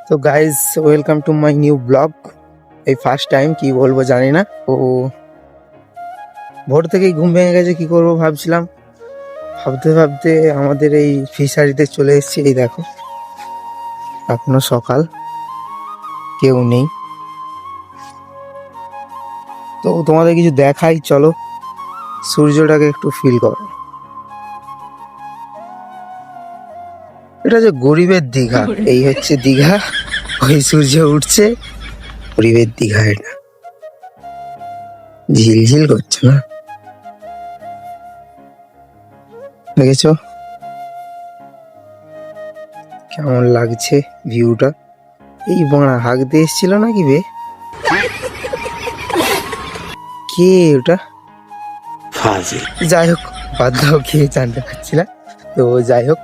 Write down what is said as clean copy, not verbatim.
তো guys welcome to my new blog. এই first time কি বলবো জানি না। ও ভোর থেকেই ঘুম ভেঙে গেছে, কি করব ভাবছিলাম। ভাবতে ভাবতে আমাদের এই ফিশারিতে চলে এসেছি। এই দেখো এখনো সকাল, কেউ নেই। তো তোমাদের কিছু দেখাই, চলো সূর্যটাকে একটু ফিল করো। এটা যে গরিবের দীঘা, এই হচ্ছে দীঘা। ওই সূর্য উঠছে, গরিবের দীঘা এটা। ঝিলঝিল করছে না, দেখেছো কেমন লাগছে ভিউটা? এই বাড়া হাঁকতে এসেছিল নাকি বে? কে ওটা? যাই হোক, বাদ দাও, খেয়ে জানতে পারছি না। তো যাই হোক,